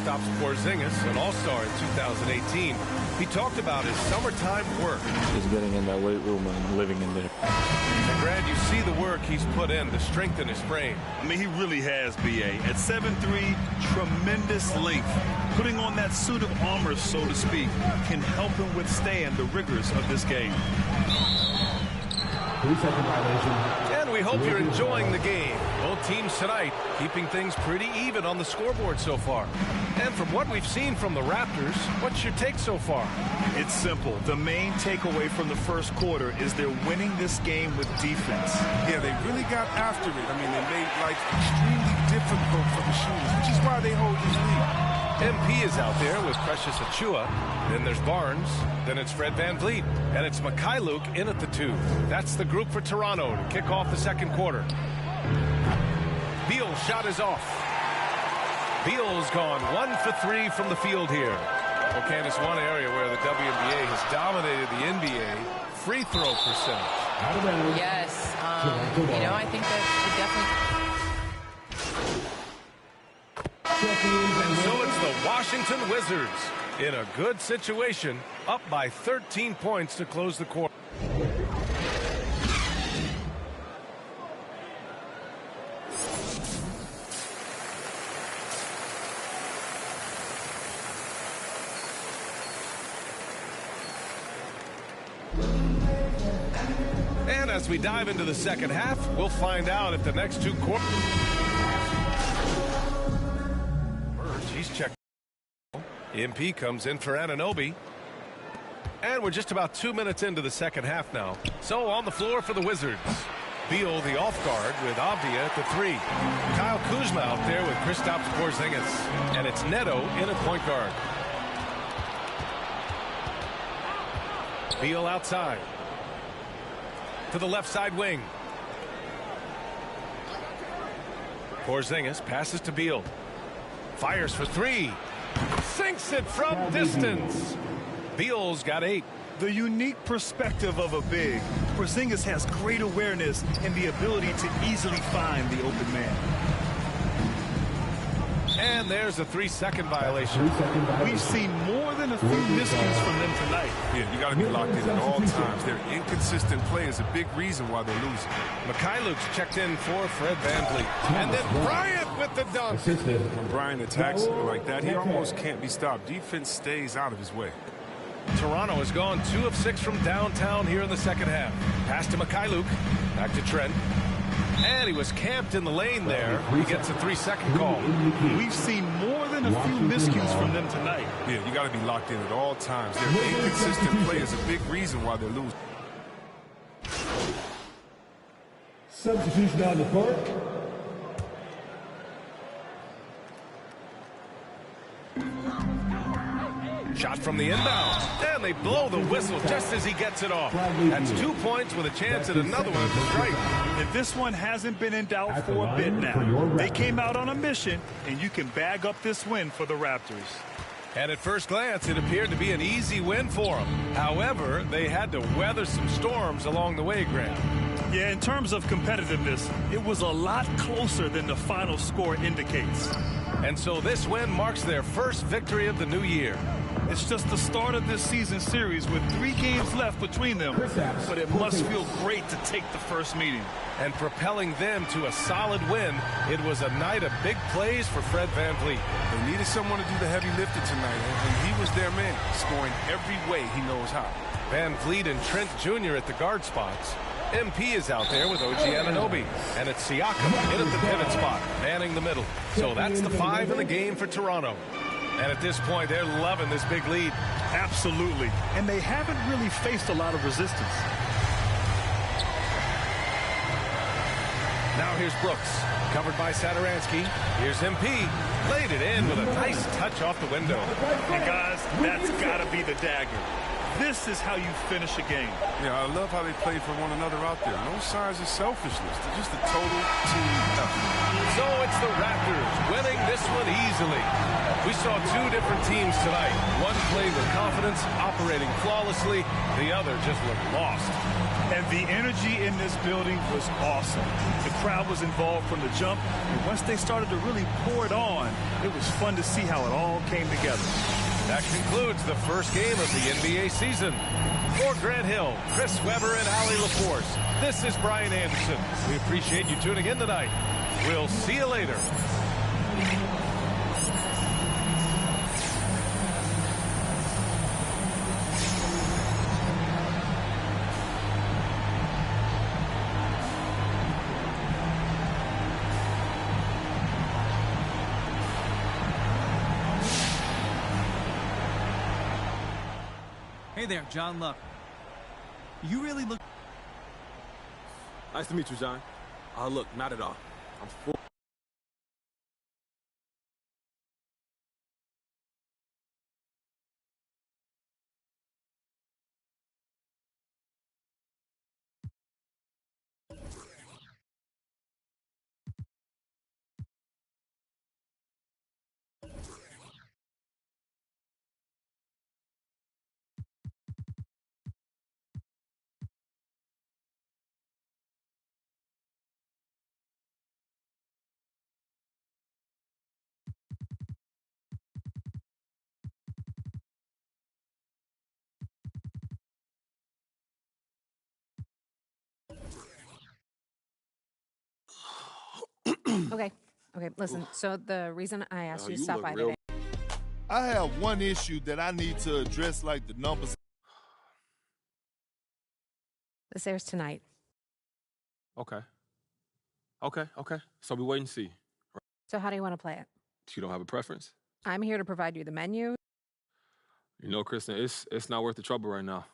Kristaps Porzingis, an all-star in 2018. He talked about his summertime work. Just getting in that weight room and living in there. And Brad, you see the work he's put in to strengthen his frame. I mean, he really has, B.A. At 7'3", tremendous length. Putting on that suit of armor, so to speak, can help him withstand the rigors of this game. 3-second violation. And we hope you're enjoying the game. Both teams tonight keeping things pretty even on the scoreboard so far. And from what we've seen from the Raptors, what's your take so far? It's simple. The main takeaway from the first quarter is they're winning this game with defense. Yeah, they really got after it. I mean, they made life extremely difficult for the shooters, which is why they hold this lead. MP is out there with Precious Achiuwa. Then there's Barnes. Then it's Fred VanVleet. And it's Mycareer in at the 2. That's the group for Toronto to kick off the second quarter. Beal's shot is off. Beal's gone 1 for 3 from the field here. Well, Candace, one area where the WNBA has dominated the NBA, free throw percentage. Yes. You know, I think that definitely... So it's the Washington Wizards in a good situation, up by 13 points to close the quarter. And as we dive into the second half, we'll find out if the next two quarters... He's checked. MP comes in for Anunoby. And we're just about 2 minutes into the second half now. So on the floor for the Wizards. Beal, the off guard, with Avdia at the 3. Kyle Kuzma out there with Kristaps Porzingis. And it's Neto in at point guard. Beal outside. To the left side wing. Porzingis passes to Beal. Fires for 3. Sinks it from distance. Beal's got 8. The unique perspective of a big. Porzingis has great awareness and the ability to easily find the open man. And there's a 3-second violation. We've seen more than a few miscues from them tonight. Yeah, you got to be locked in at all times. Their inconsistent play is a big reason why they're losing. Mycareer's checked in for Fred VanVleet. And then Bryant with the dunk. When Bryant attacks like that, he almost can't be stopped. Defense stays out of his way. Toronto has gone 2 of 6 from downtown here in the second half. Pass to Mycareer. Back to Trent. And he was camped in the lane there. He gets a 3-second call. We've seen more than a few miscues from them tonight. Yeah, you got to be locked in at all times. Their inconsistent play is a big reason why they're losing. Substitution on the court. Shot from the inbound. And they blow the whistle just as he gets it off. That's 2 points with a chance at another one at the strike. And this one hasn't been in doubt for a bit now. They came out on a mission, and you can bag up this win for the Raptors. And at first glance, it appeared to be an easy win for them. However, they had to weather some storms along the way, Grant. Yeah, in terms of competitiveness, it was a lot closer than the final score indicates. And so this win marks their first victory of the new year. It's just the start of this season series with 3 games left between them, but it must feel great to take the first meeting. And propelling them to a solid win, it was a night of big plays for Fred VanVleet. They needed someone to do the heavy lifting tonight, and he was their man, scoring every way he knows how. VanVleet and Trent Jr. at the guard spots. MP is out there with OG Anunoby. And it's Siakam in at the pivot spot, manning the middle. So that's the 5 in the game for Toronto. And at this point, they're loving this big lead. Absolutely. And they haven't really faced a lot of resistance. Now here's Brooks, covered by Satoransky. Here's MP, laid it in with a nice touch off the window. And guys, that's got to be the dagger. This is how you finish a game. Yeah, I love how they play for one another out there. No signs of selfishness. They're just a total team effort. So it's the Raptors winning this one easily. We saw two different teams tonight. One played with confidence, operating flawlessly. The other just looked lost. And the energy in this building was awesome. The crowd was involved from the jump, and once they started to really pour it on, it was fun to see how it all came together. That concludes the first game of the NBA season. For Grant Hill, Chris Webber, and Allie LaForce, this is Brian Anderson. We appreciate you tuning in tonight. We'll see you later. Hey there, John Luck. You really look... Nice to meet you, John. Look, not at all. I'm full. Okay, listen, so the reason I asked you to stop by today... I have one issue that I need to address, like the numbers. This airs tonight. Okay. So we wait and see. So how do you want to play it? You don't have a preference? I'm here to provide you the menu. You know, Kristen, it's not worth the trouble right now.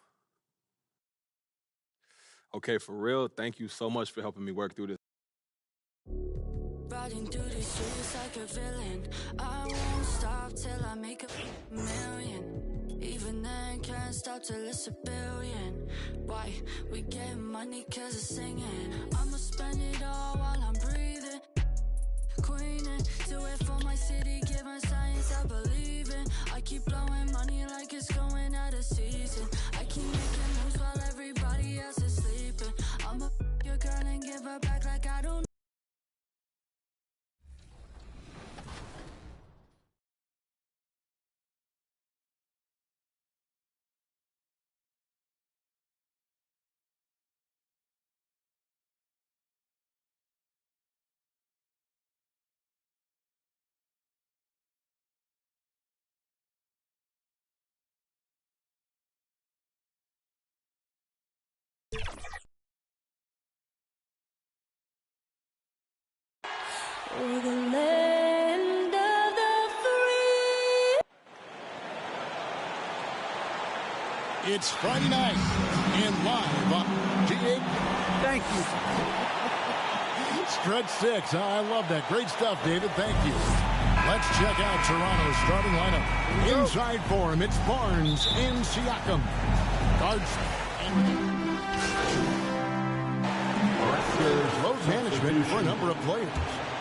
Okay, for real, thank you so much for helping me work through this. Riding through the streets like a villain. I won't stop till I make a million. Even then, can't stop till it's a billion. Why? We get money cause of singing. I'ma spend it all while I'm breathing. Queening, do it for my city, giving science I believe in. I keep blowing money like it's going out of season. I keep making moves while everybody else is sleeping. I'ma your girl and give her back like I don't. We're the land of the free. It's Friday night and live on GA. Thank you. Stretch 6. I love that. Great stuff, David. Thank you. Let's check out Toronto's starting lineup. Inside for him, it's Barnes and Siakam. Guards and... There's load management for a number of players.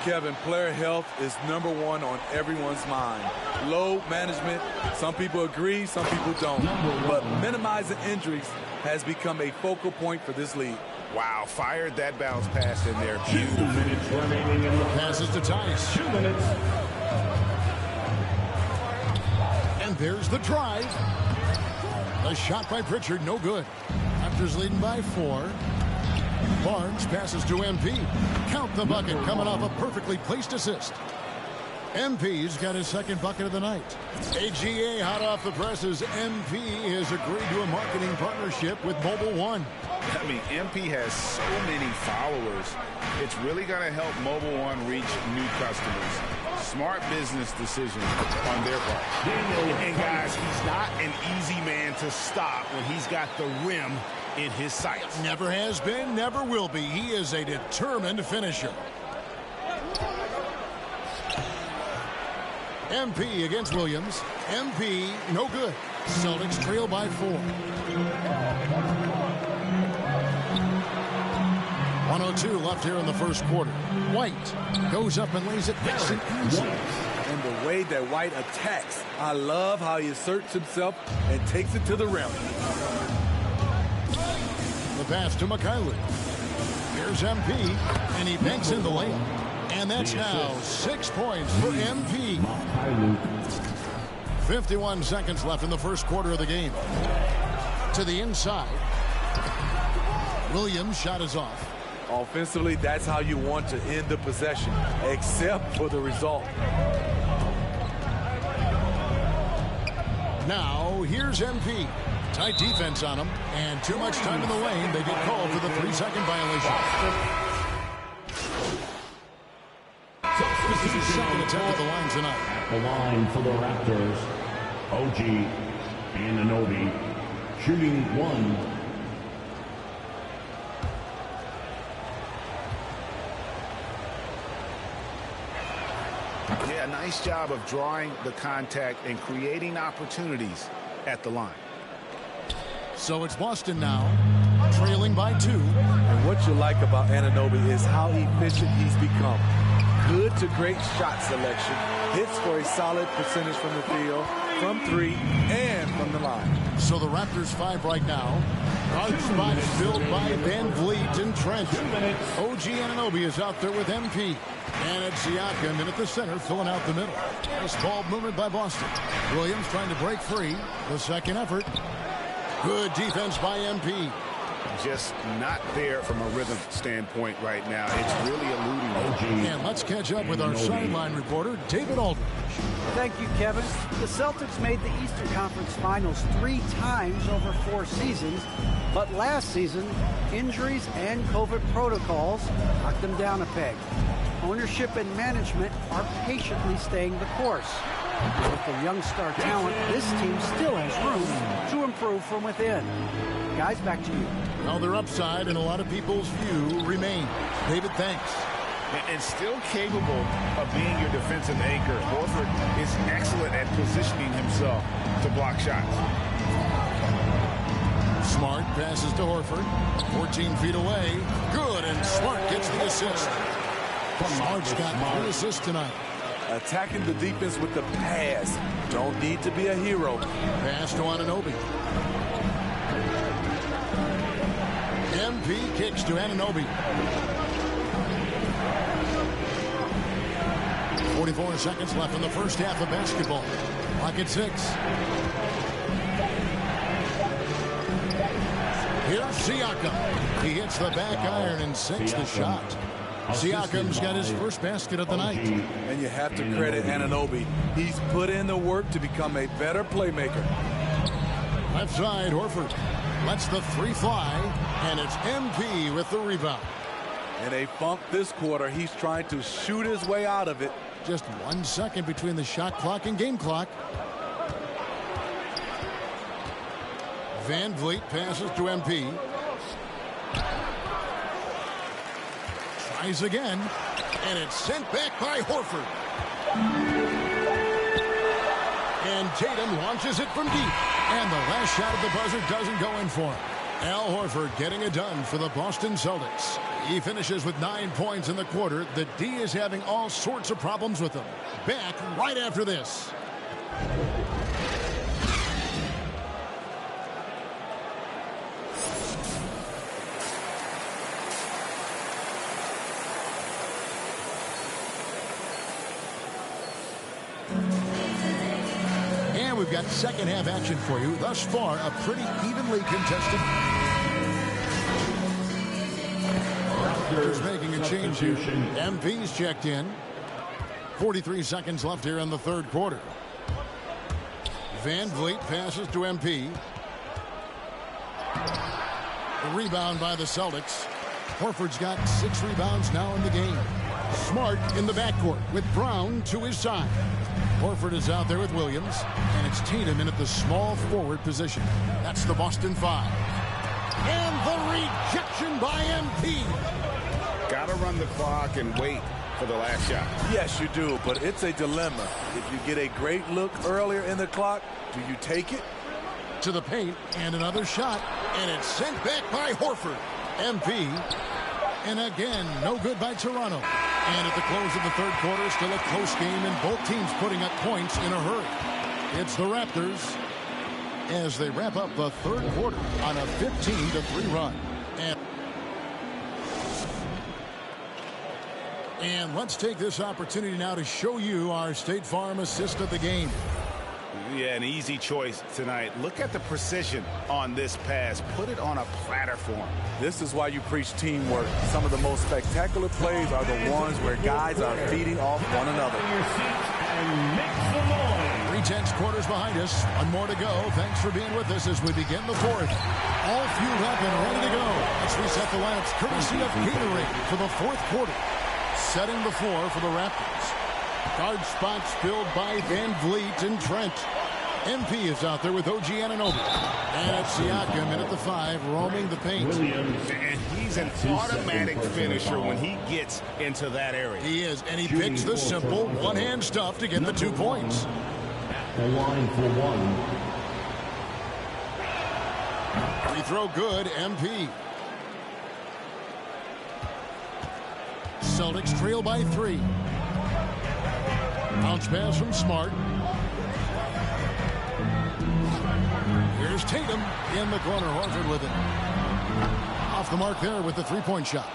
Kevin, player health is #1 on everyone's mind. Load management, some people agree, some people don't. But minimizing injuries has become a focal point for this league. Wow, fired that bounce pass in there. 2 minutes remaining in the passes to Tice. 2 minutes. And there's the drive. The shot by Pritchard, no good. Raptors leading by 4. Barnes passes to MP. Count the bucket coming off a perfectly placed assist. MP's got his second bucket of the night. AGA hot off the presses. MP has agreed to a marketing partnership with Mobile One. I mean, MP has so many followers. It's really going to help Mobile One reach new customers. Smart business decision on their part. And guys, he's not an easy man to stop when he's got the rim in his sights. Never has been, never will be. He is a determined finisher. MP against Williams. MP, no good. Celtics trail by 4. 1:02 left here in the first quarter. White goes up and lays it very easy. And the way that White attacks, I love how he asserts himself and takes it to the rim. The pass to Mycareer. Here's MP, and he banks in the lane. And that's now 6 points for MP. 51 seconds left in the first quarter of the game. To the inside. Williams' shot is off. Offensively, that's how you want to end the possession, except for the result. Now, here's MP. Tight defense on him, and too much time in the lane. They get called for the 3-second violation. This is his second attempt at the line tonight. The line for the Raptors, OG Anunoby, shooting 1. Yeah, nice job of drawing the contact and creating opportunities at the line. So it's Boston now, trailing by 2. And what you like about Anunoby is how efficient he's become. Good to great shot selection. Hits for a solid percentage from the field, from 3, and from the line. So the Raptors 5 right now. Guard spot filled by Van Vliet and Trent. OG Anunoby is out there with MP. And it's Siakam in at the center, filling out the middle. Nice ball movement by Boston. Williams trying to break free. The second effort. Good defense by MP. Just not there from a rhythm standpoint right now. It's really eluding him. And let's catch up with our sideline reporter, David Aldridge. Thank you, Kevin. The Celtics made the Eastern Conference Finals 3 times over 4 seasons, but last season, injuries and COVID protocols knocked them down a peg. Ownership and management are patiently staying the course. With the young star talent, this team still has room to improve from within. Guys, back to you. Well, their upside in a lot of people's view remains. David, thanks. And still capable of being your defensive anchor. Horford is excellent at positioning himself to block shots. Smart passes to Horford. 14 feet away. Good, and Smart gets the assist. Smart's got 3 assists tonight. Attacking the defense with the pass. Don't need to be a hero. Pass to Anunoby. MP kicks to Anunoby. 44 seconds left in the first half of basketball. Clock at 6. Here's Siakam. He hits the back iron and sinks the shot. Siakam's got his first basket of the night. And you have to credit Anunoby. He's put in the work to become a better playmaker. Left side, Horford lets the 3 fly, and it's MP with the rebound. In a funk this quarter, he's trying to shoot his way out of it. Just 1 second between the shot clock and game clock. Van Vliet passes to MP. Tries again, and it's sent back by Horford. And Tatum launches it from deep. And the last shot of the buzzer doesn't go in for him. Al Horford getting it done for the Boston Celtics. He finishes with 9 points in the quarter. The D is having all sorts of problems with him. Back right after this. And we've got second half action for you. Thus far, a pretty evenly contested. Raptors making a change here. MP's checked in. 43 seconds left here in the third quarter. Van Vliet passes to MP. A rebound by the Celtics. Horford's got 6 rebounds now in the game. Smart in the backcourt with Brown to his side. Horford is out there with Williams, and it's Tatum in at the small forward position. That's the Boston 5. And the rejection by MP. Got to run the clock and wait for the last shot. Yes, you do, but it's a dilemma. If you get a great look earlier in the clock, do you take it to the paint, and another shot, and it's sent back by Horford. MP, and again, no good by Toronto. And at the close of the third quarter, still a close game, and both teams putting up points in a hurry. It's the Raptors as they wrap up the third quarter on a 15-3 run. And let's take this opportunity now to show you our State Farm assist of the game. Yeah, an easy choice tonight. Look at the precision on this pass. Put it on a platter for him. This is why you preach teamwork. Some of the most spectacular plays are the ones where guys are feeding off one another. 3/10 quarters behind us. One more to go. Thanks for being with us as we begin the fourth. All fueled up and ready to go. Let's reset the lineups courtesy of Yeererr for the fourth quarter. Setting the floor for the Raptors. Guard spots filled by Van Vliet and Trent. MP is out there with OG Anunoby. And it's Siakam in at the 5, roaming the paint. And he's an automatic finisher when he gets into that area. He is, and he picks the simple one-hand stuff to get the 2 points. The line for one. Free throw good, MP. Celtics trail by 3. Bounce pass from Smart. Here's Tatum in the corner. Horford with it. Off the mark there with the three-point shot.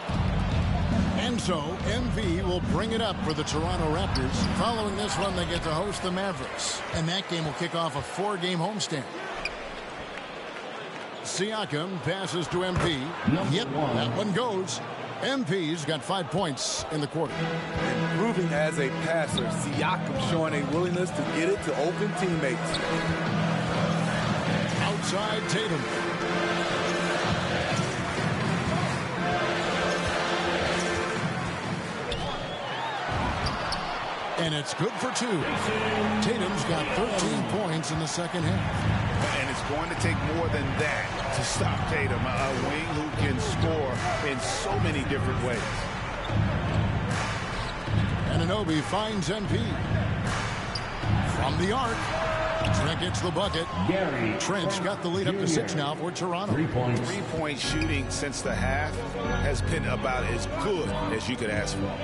And so MV will bring it up for the Toronto Raptors. Following this one, they get to host the Mavericks. And that game will kick off a 4-game homestand. Siakam passes to MP. Yep, that one goes. MP's got 5 points in the quarter. Improving as a passer, Siakam showing a willingness to get it to open teammates. Outside Tatum. And it's good for 2. Tatum's got 13 points in the second half. And it's going to take more than that to stop Tatum, a wing who can score in so many different ways. Anunoby finds MP. From the arc. Trent gets the bucket. Trent's got the lead up to 6 now for Toronto. 3 points. 3-point shooting since the half has been about as good as you could ask for.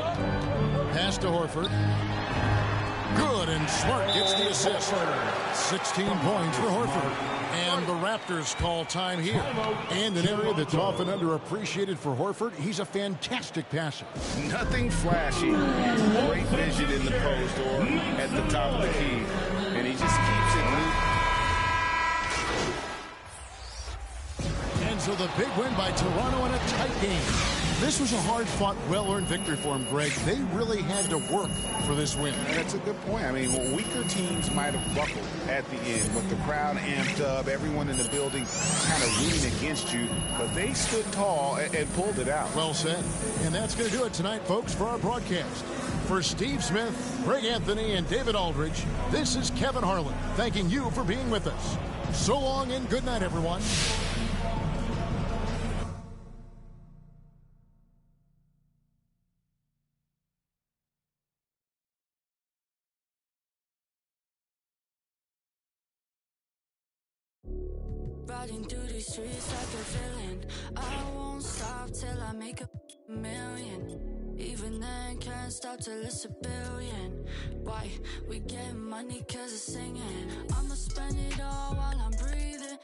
Pass to Horford. Good, and Smart gets the assist. 16 points for Horford. And the Raptors call time here. And an area that's often underappreciated for Horford, he's a fantastic passer. Nothing flashy. Great vision in the post or at the top of the key. And he just keeps it moving. And so the big win by Toronto in a tight game. This was a hard-fought, well-earned victory for him, Greg. They really had to work for this win. And that's a good point. I mean, weaker teams might have buckled at the end, but the crowd amped up, everyone in the building kind of rooting against you, but they stood tall and pulled it out. Well said. And that's going to do it tonight, folks, for our broadcast. For Steve Smith, Greg Anthony, and David Aldridge, this is Kevin Harlan, thanking you for being with us. So long and good night, everyone. Riding through these streets like a villain. I won't stop till I make a million. Even then, can't stop till it's a billion. Why? We get money cause it's singing. I'ma spend it all while I'm breathing.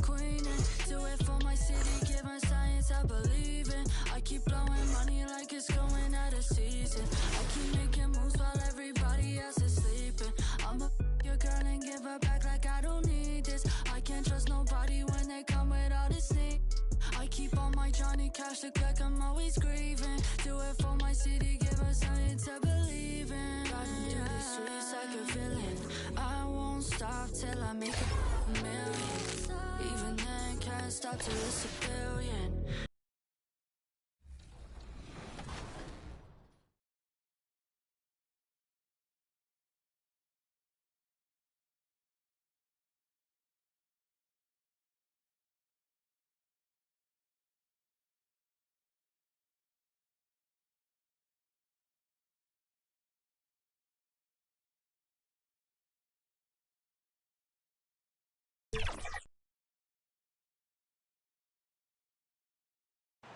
Queening, do it for my city, giving science I believe in. I keep blowing money like it's going out of season. I keep making moves while everybody else is sleeping. I'ma your girl and give her back like I don't need this. I can't trust nobody when they come with all this sneak. I keep on my Johnny Cash, look like I'm always grieving. Do it for my city, give her something to believe in. Riding through the streets like a villain. I won't stop till I make a million. Even then, can't stop till it's a billion.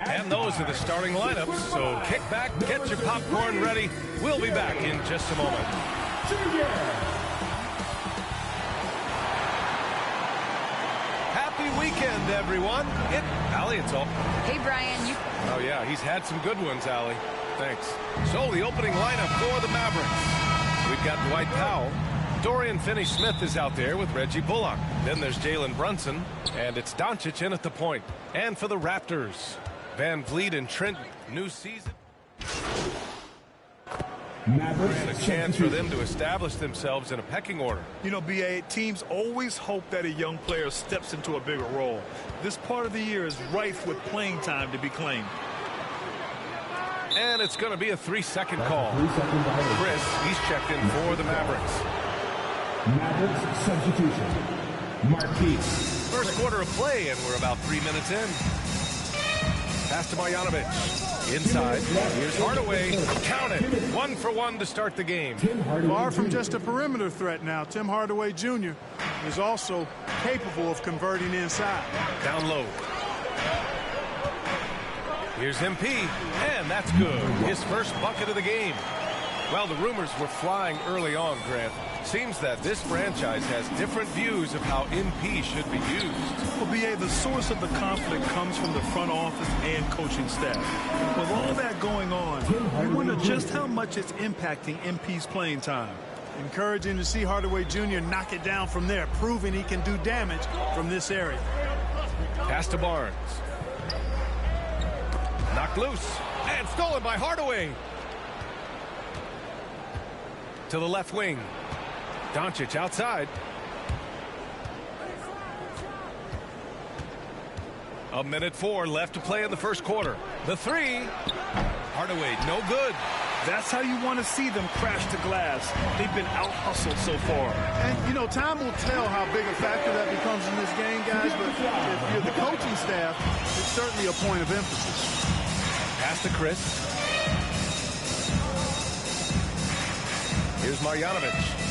And those are the starting lineups. So kick back, get your popcorn ready. We'll be back in just a moment. Happy weekend, everyone. Allie, it's all. Hey, Brian. Oh, yeah, he's had some good ones, Allie. Thanks. So the opening lineup for the Mavericks. We've got Dwight Powell. Dorian Finney-Smith is out there with Reggie Bullock. Then there's Jalen Brunson. And it's Doncic in at the point. And for the Raptors, Van Vliet and Trent. New season. And a chance for them to establish themselves in a pecking order. You know, B.A., teams always hope that a young player steps into a bigger role. This part of the year is rife with playing time to be claimed. And it's going to be a 3-second call. Chris, he's checked in for the Mavericks. Mavericks substitution. Marquise. First quarter of play, and we're about 3 minutes in. Pass to Marjanovic. Inside. Here's Hardaway. Count it. 1 for 1 to start the game. Far from just a perimeter threat now, Tim Hardaway Jr. is also capable of converting inside. Down low. Here's MP, and that's good. His first bucket of the game. Well, the rumors were flying early on, Grant. Seems that this franchise has different views of how MP should be used. Well, B.A., the source of the conflict comes from the front office and coaching staff. With all that going on, you wonder just how much it's impacting MP's playing time. Encouraging to see Hardaway Jr. knock it down from there, proving he can do damage from this area. Pass to Barnes. Knocked loose and stolen by Hardaway. To the left wing. Doncic outside. A minute 4 left to play in the first quarter. The three. Hardaway, no good. That's how you want to see them crash the glass. They've been out-hustled so far. And, you know, time will tell how big a factor that becomes in this game, guys. But if you're the coaching staff, it's certainly a point of emphasis. Pass to Chris. Here's Marjanovic.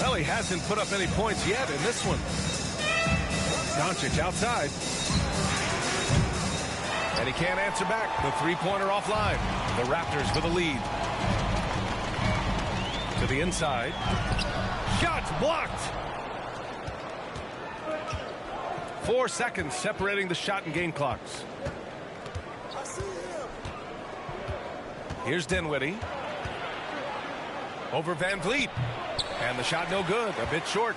Well, he hasn't put up any points yet in this one. Doncic outside. And he can't answer back. The three-pointer offline. The Raptors with a lead. To the inside. Shots blocked. 4 seconds separating the shot and game clocks. Here's Dinwiddie. Over Van Vliet. And the shot no good. A bit short.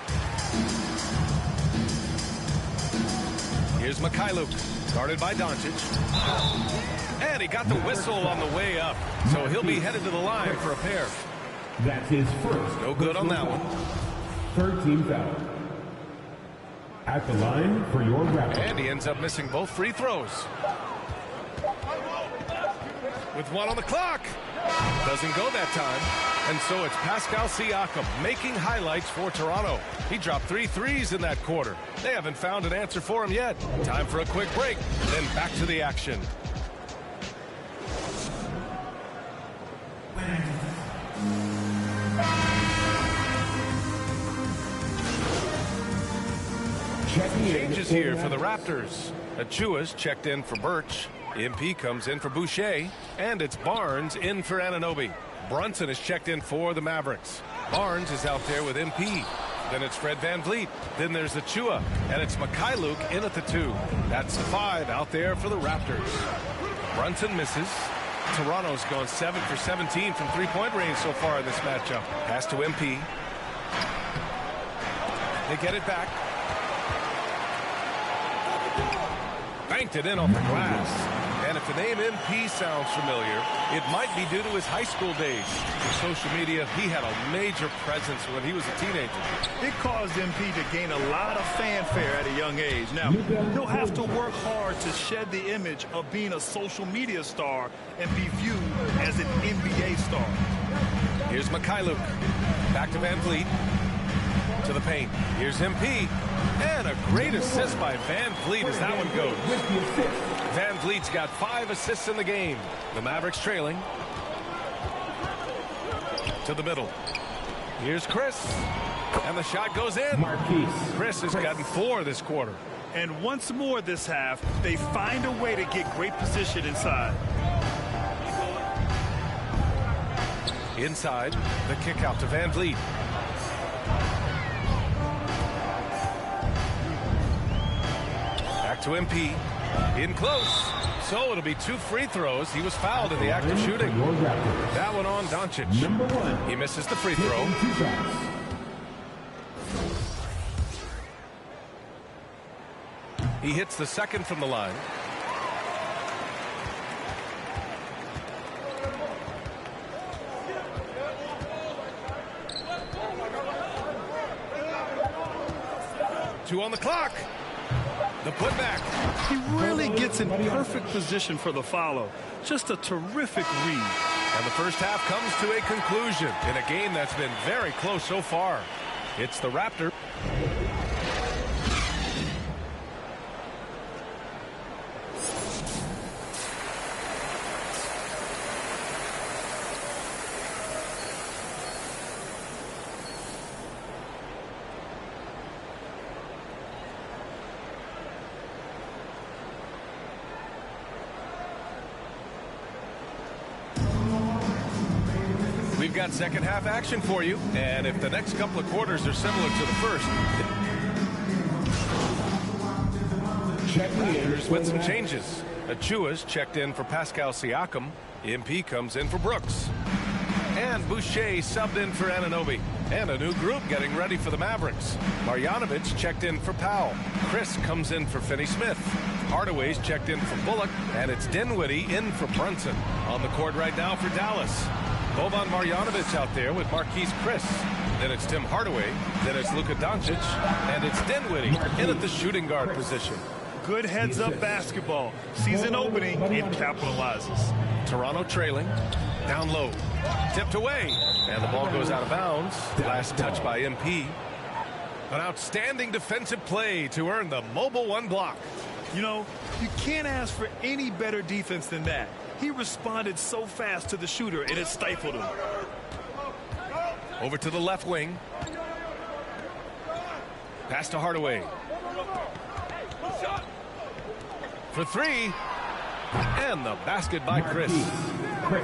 Here's Mycareer. Guarded by Doncic. And he got the whistle on the way up. So he'll be headed to the line for a pair. That's his first. No good on that one. Third team foul. At the line for your Raptors. And he ends up missing both free throws. With 1 on the clock. Doesn't go that time. And so it's Pascal Siakam making highlights for Toronto. He dropped 3 threes in that quarter. They haven't found an answer for him yet. Time for a quick break, then back to the action. Changes here for the Raptors. Achua's checked in for Birch. MP comes in for Boucher. And it's Barnes in for Anunoby. Brunson is checked in for the Mavericks. Barnes is out there with MP. Then it's Fred Van Vliet. Then there's Achua. And it's Mycareer in at the 2. That's 5 out there for the Raptors. Brunson misses. Toronto's gone 7 for 17 from three-point range so far in this matchup. Pass to MP. They get it back. Banked it in off the glass. And if the name MP sounds familiar, it might be due to his high school days. For social media, he had a major presence when he was a teenager. It caused MP to gain a lot of fanfare at a young age. Now, he'll have to work hard to shed the image of being a social media star and be viewed as an NBA star. Here's Mycareer. Back to Van Vliet. To the paint. Here's MP. And a great assist by Van Vliet as that one goes. Van Vliet's got 5 assists in the game. The Mavericks trailing. To the middle. Here's Chris. And the shot goes in. Chris has gotten 4 this quarter. And once more this half, they find a way to get great position inside. Inside, the kick out to Van Vliet. Back to MP. In close. So it'll be 2 free throws. He was fouled in the act of shooting. That one on Doncic. He misses the free throw. He hits the second from the line. Two on the clock. The putback. He really gets in perfect position for the follow. Just a terrific read. And the first half comes to a conclusion in a game that's been very close so far. It's the Raptor. We've got second half action for you, and if the next couple of quarters are similar to the first, Raptors with some changes. Achua's checked in for Pascal Siakam. MP comes in for Brooks. And Boucher subbed in for Anunoby. And a new group getting ready for the Mavericks. Marjanovic checked in for Powell. Chris comes in for Finney-Smith. Hardaway's checked in for Bullock, and it's Dinwiddie in for Brunson. On the court right now for Dallas. Boban Marjanovic out there with Marquise Chris. Then it's Tim Hardaway. Then it's Luka Doncic. And it's Dinwiddie in at the shooting guard position. Good heads-up basketball. Season opening, it capitalizes. Toronto trailing. Down low. Tipped away. And the ball goes out of bounds. Last touch by MP. An outstanding defensive play to earn the Mobile One block. You know, you can't ask for any better defense than that. He responded so fast to the shooter, and it stifled him. Over to the left wing. Pass to Hardaway. For three. And the basket by Chris.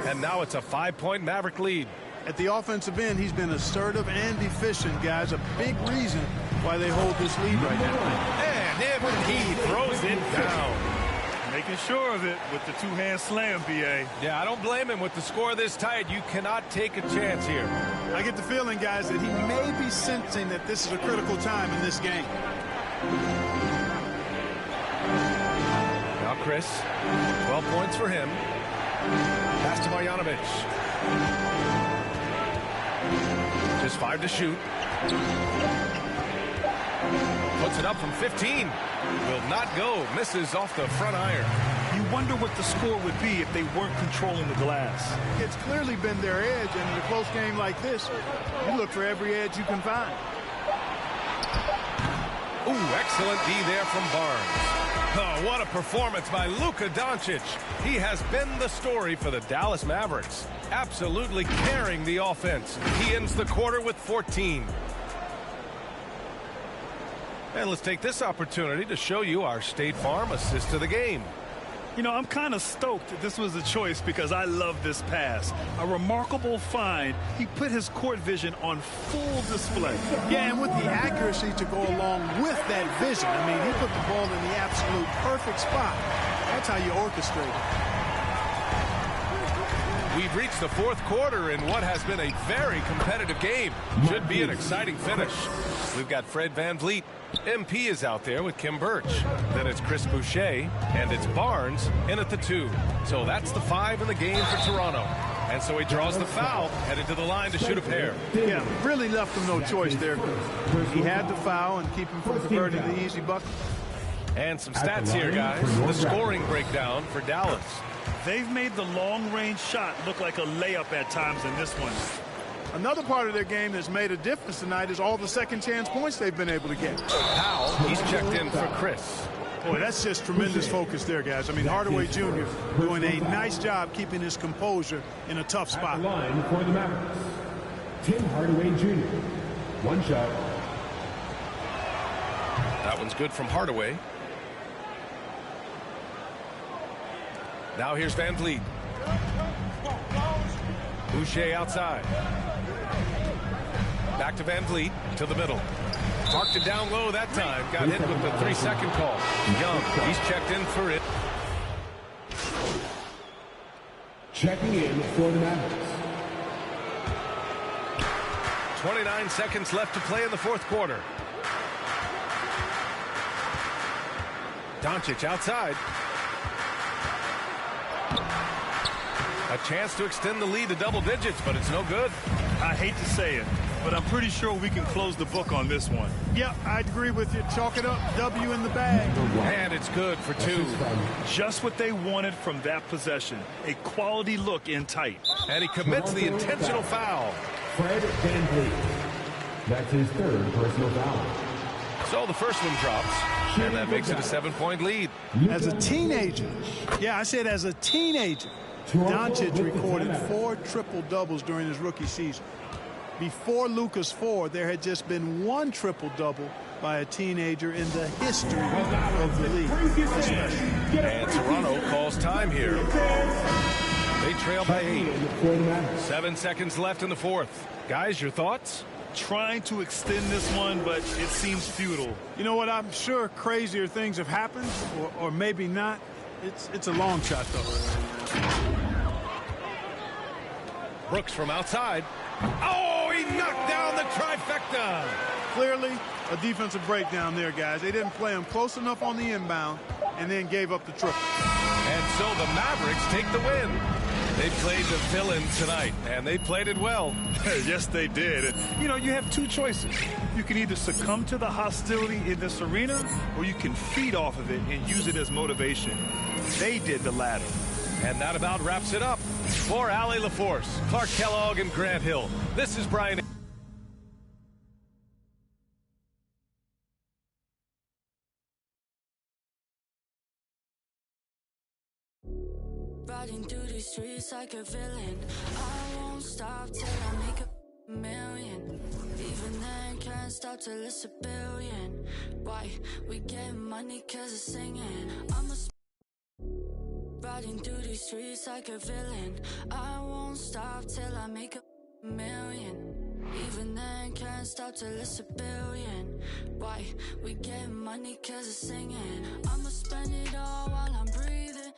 And now it's a 5-point Maverick lead. At the offensive end, he's been assertive and efficient, guys. A big reason why they hold this lead right now. And he throws it down. Making sure of it with the two-hand slam, B.A. Yeah, I don't blame him with the score this tight. You cannot take a chance here. I get the feeling, guys, that he may be sensing that this is a critical time in this game. Now Chris, 12 points for him. Pass to Marjanovic. Just 5 to shoot. Puts it up from 15. Will not go. Misses off the front iron. You wonder what the score would be if they weren't controlling the glass. It's clearly been their edge, and in a close game like this, you look for every edge you can find. Ooh, excellent D there from Barnes. Oh, what a performance by Luka Doncic. He has been the story for the Dallas Mavericks. Absolutely carrying the offense. He ends the quarter with 14. And let's take this opportunity to show you our State Farm assist to the game. You know, I'm kind of stoked that this was a choice because I love this pass. A remarkable find. He put his court vision on full display. Yeah, and with the accuracy to go along with that vision. I mean, he put the ball in the absolute perfect spot. That's how you orchestrate it. We've reached the fourth quarter in what has been a very competitive game. Should be an exciting finish. We've got Fred Van Vliet. MP is out there with Kim Birch. Then it's Chris Boucher, and it's Barnes in at the 2. So that's the 5 in the game for Toronto. And so he draws the foul, headed to the line to shoot a pair. Yeah, really left him no choice there. He had to foul and keep him from converting the easy bucket. And some stats here, guys. The scoring breakdown for Dallas. They've made the long-range shot look like a layup at times in this one. Another part of their game that's made a difference tonight is all the second-chance points they've been able to get. Powell, he's checked in for Chris. Boy, that's just tremendous focus there, guys. I mean, Hardaway Jr. doing a nice job keeping his composure in a tough spot. At the line for the Mavericks, Tim Hardaway Jr. One shot. That one's good from Hardaway. Now here's Van Vliet. Boucher outside. Back to Van Vliet to the middle. Marked it down low that time. Got hit with the 3-second call. Young, he's checked in for it. Checking in for the Mavericks. 29 seconds left to play in the fourth quarter. Doncic outside. A chance to extend the lead to double digits, but it's no good. I hate to say it, but I'm pretty sure we can close the book on this one. Yep, I agree with you. Chalk it up. W in the bag. And it's good for two. Just what they wanted from that possession. A quality look in tight. And he commits the intentional foul. Fred Van Vliet. That's his third personal foul. So the first one drops, and that makes it a 7-point lead. As a teenager, yeah, I said as a teenager, Doncic recorded 4 triple-doubles during his rookie season. Before Luka's 4, there had just been 1 triple-double by a teenager in the history of the league. And Toronto calls time here. They trail by 8. 7 seconds left in the fourth. Guys, your thoughts? Trying to extend this one, but it seems futile. You know what? I'm sure crazier things have happened, or maybe not. It's a long shot, though. Brooks from outside. Oh, he knocked down the trifecta. Clearly, a defensive breakdown there, guys. They didn't play him close enough on the inbound and then gave up the triple. And so the Mavericks take the win. They played the villain tonight, and they played it well. Yes, they did. And, you know, you have 2 choices. You can either succumb to the hostility in this arena, or you can feed off of it and use it as motivation. They did the latter. And that about wraps it up. For Allie LaForce, Clark Kellogg, and Grant Hill, this is Brian. Riding through these streets like a villain. I won't stop till I make a million. Even then, can't stop till it's a billion. Why? We get money cause it's singing. I'm a riding through these streets like a villain. I won't stop till I make a million. Even then, can't stop till it's a billion. Why? We get money cause it's singing. I'ma spend it all while I'm breathing.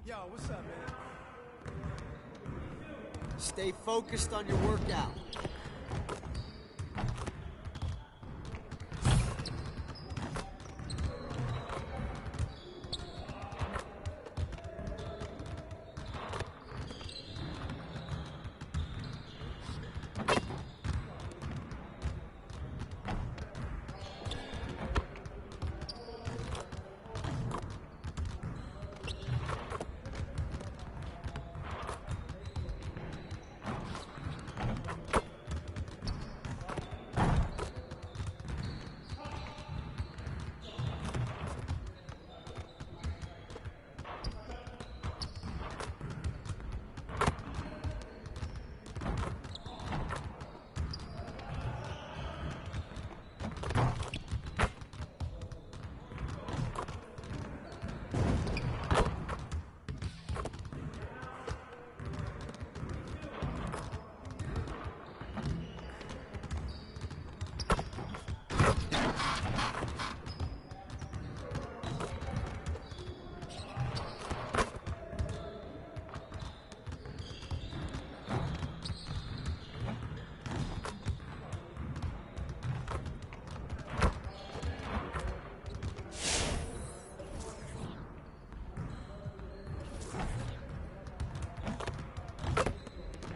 Yo, what's up, man? Stay focused on your workout.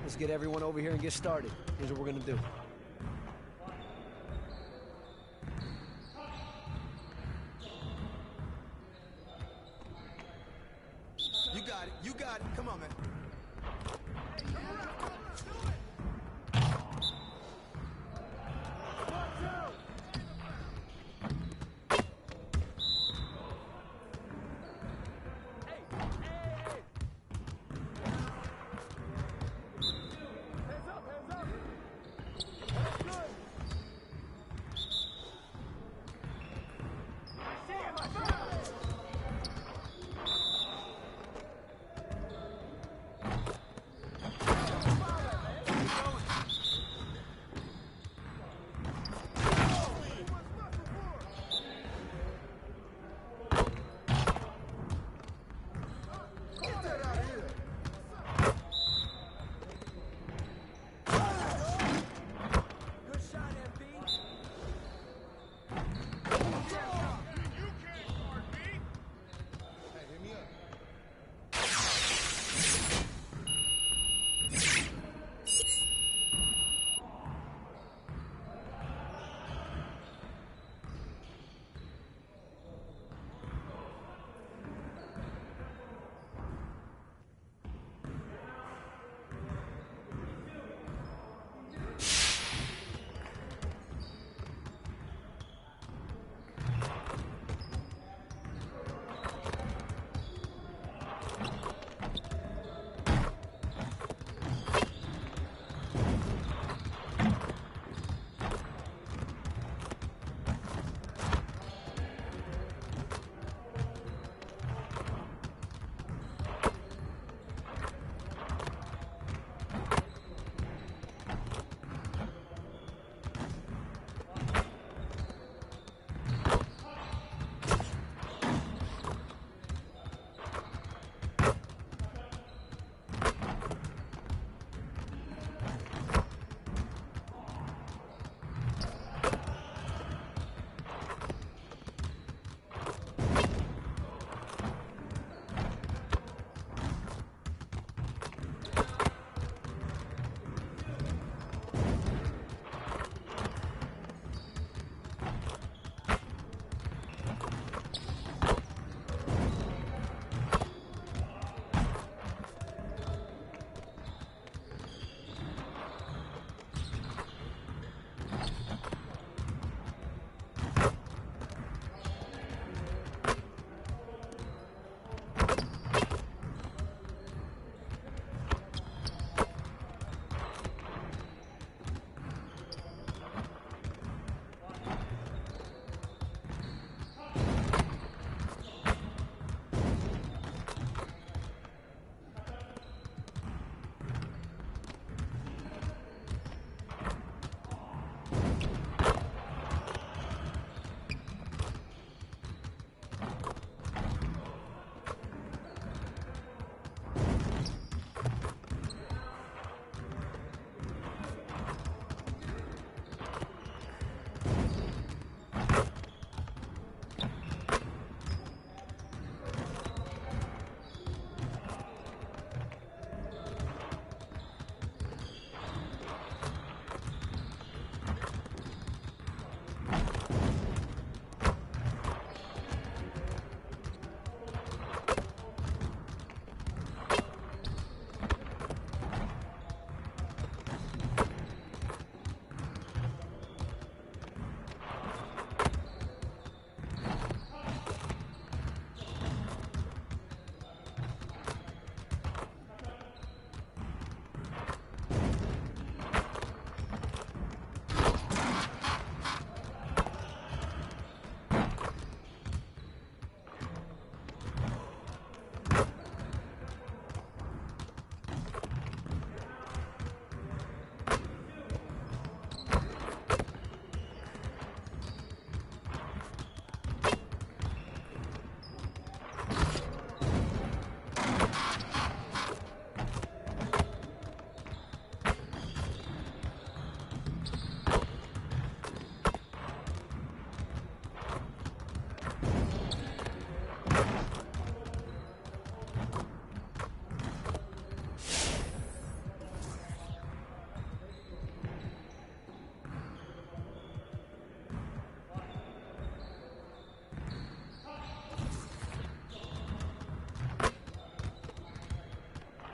Let's get everyone over here and get started. Here's what we're gonna do. You got it. You got it. Come on, man.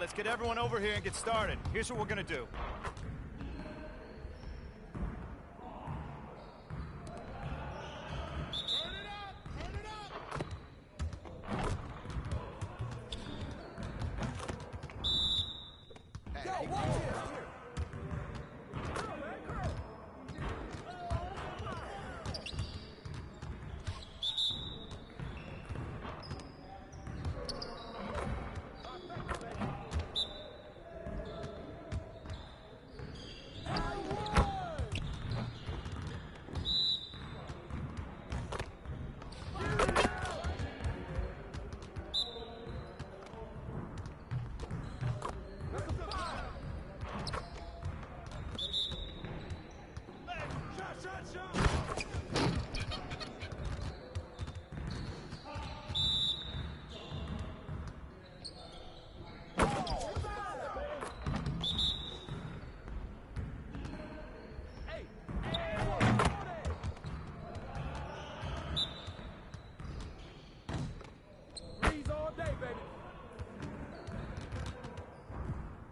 let's get everyone over here and get started. Here's what we're gonna do.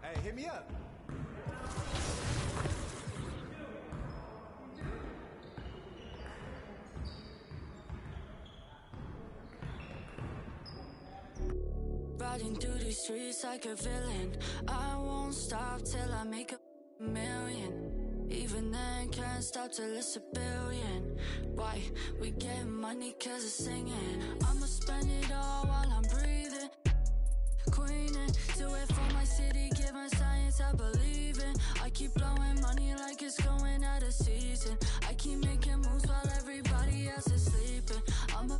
Hey, hit me up. Riding through these streets like a villain. I won't stop till I make a million. Even then, can't stop till it's a billion. Why? We get money cause it's singing. I'ma spend it all while I'm breathing. Queening, do it for my city, giving science I believe in. I keep blowing money like it's going out of season. I keep making moves while everybody else is sleeping. I'm a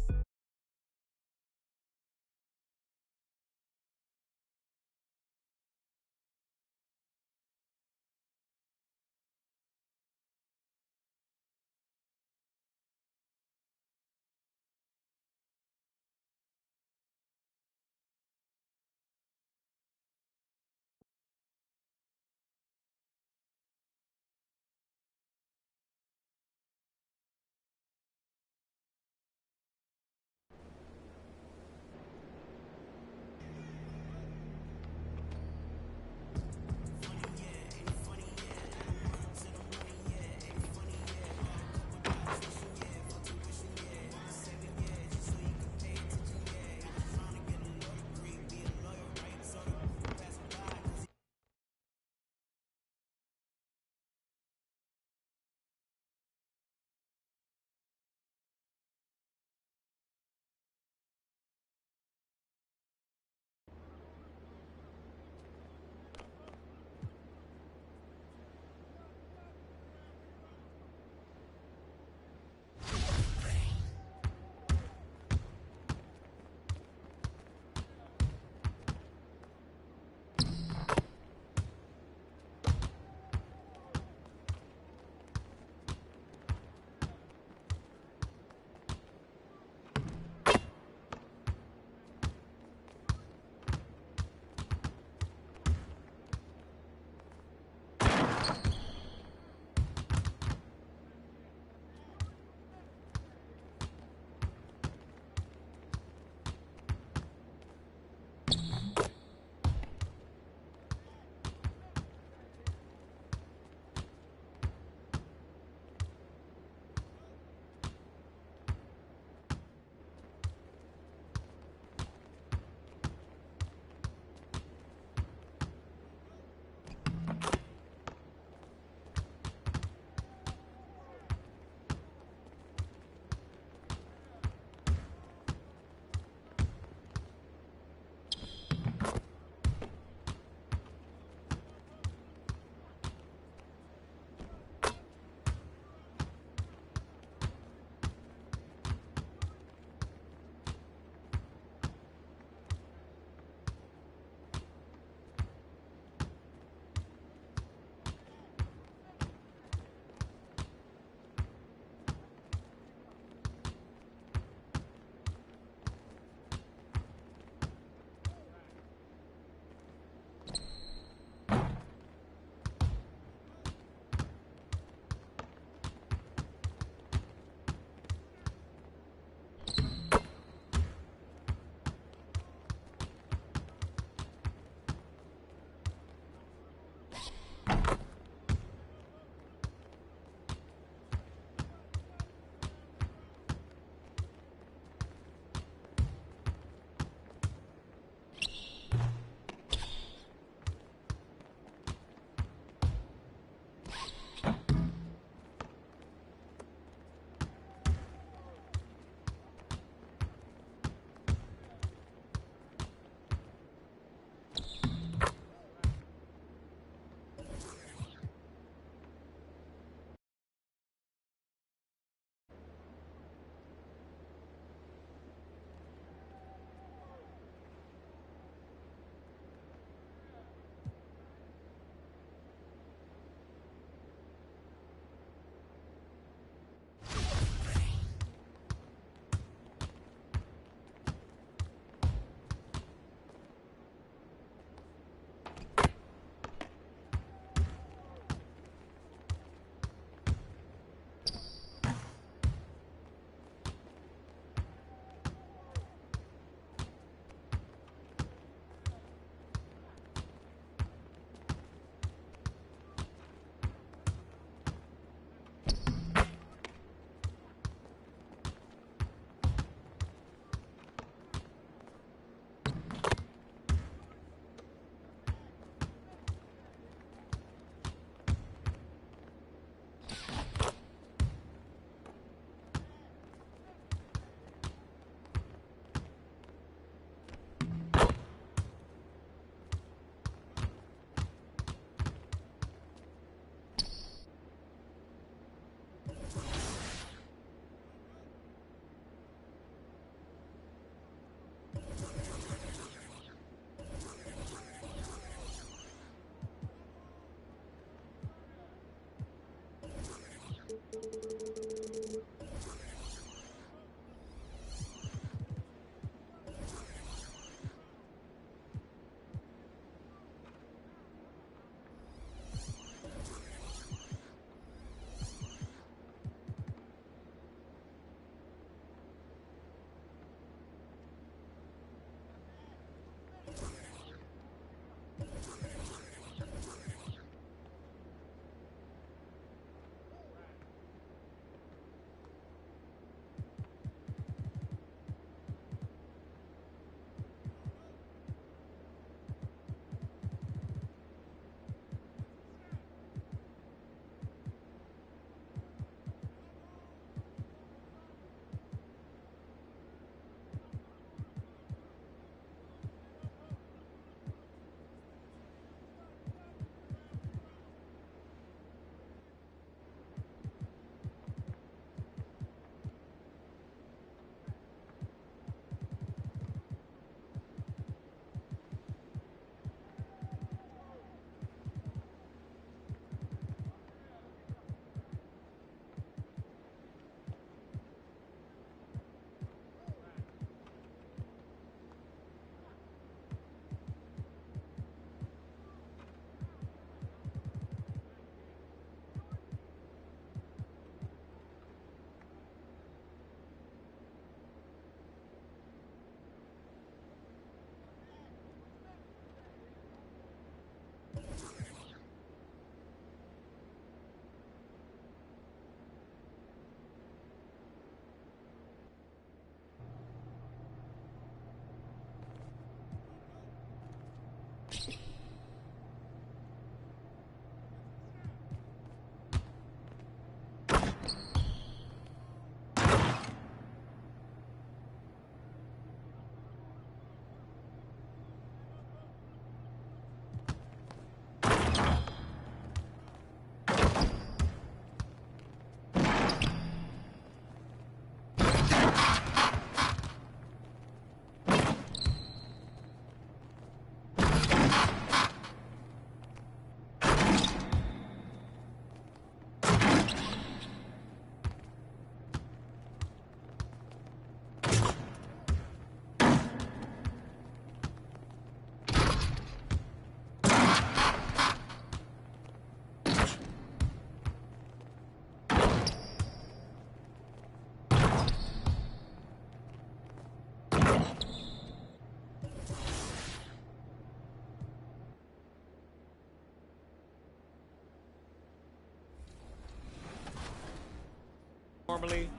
normally.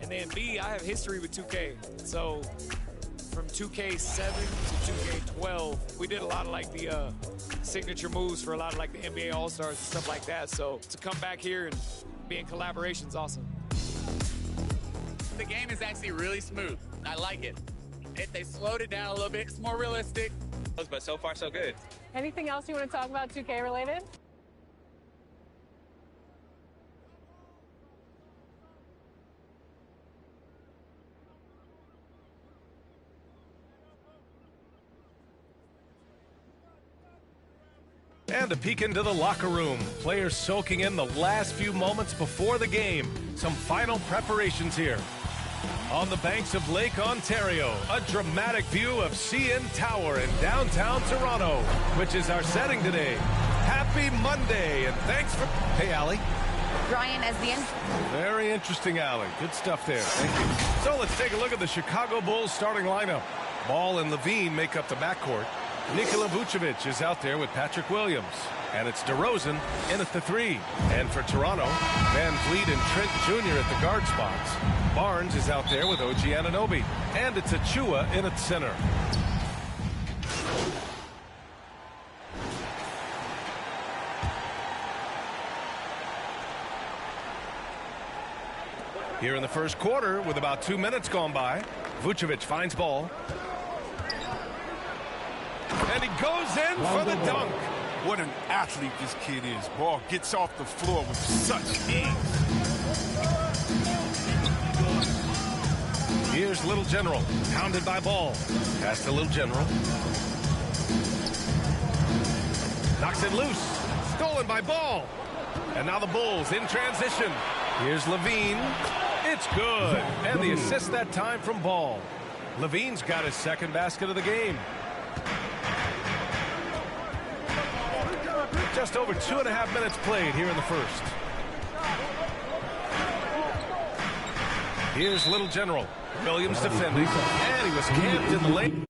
And then B, I have history with 2K. So from 2K7 to 2K12, we did a lot of like the signature moves for a lot of like the NBA All-Stars and stuff like that. So to come back here and be in collaboration is awesome. The game is actually really smooth. I like it. They slowed it down a little bit. It's more realistic. But so far, so good. Anything else you want to talk about 2K related? And a peek into the locker room. Players soaking in the last few moments before the game. Some final preparations here. On the banks of Lake Ontario, a dramatic view of CN Tower in downtown Toronto, which is our setting today. Happy Monday, and thanks for... Hey, Allie. Ryan as the end. Very interesting, Allie. Good stuff there. Thank you. So let's take a look at the Chicago Bulls starting lineup. Ball and Levine make up the backcourt. Nikola Vucevic is out there with Patrick Williams. And it's DeRozan in at the 3. And for Toronto, Van Vliet and Trent Jr. at the guard spots. Barnes is out there with OG Anunoby. And it's Achua in at center. Here in the first quarter, with about 2 minutes gone by, Vucevic finds ball. And he goes in for the dunk. What an athlete this kid is. Ball gets off the floor with such ease. Here's Little General, pounded by Ball. Pass to Little General. Knocks it loose. Stolen by Ball. And now the Bulls in transition. Here's Levine. It's good. And the assist that time from Ball. Levine's got his second basket of the game. Just over 2.5 minutes played here in the first. Here's Little General. Williams defending. And he was camped in the lane.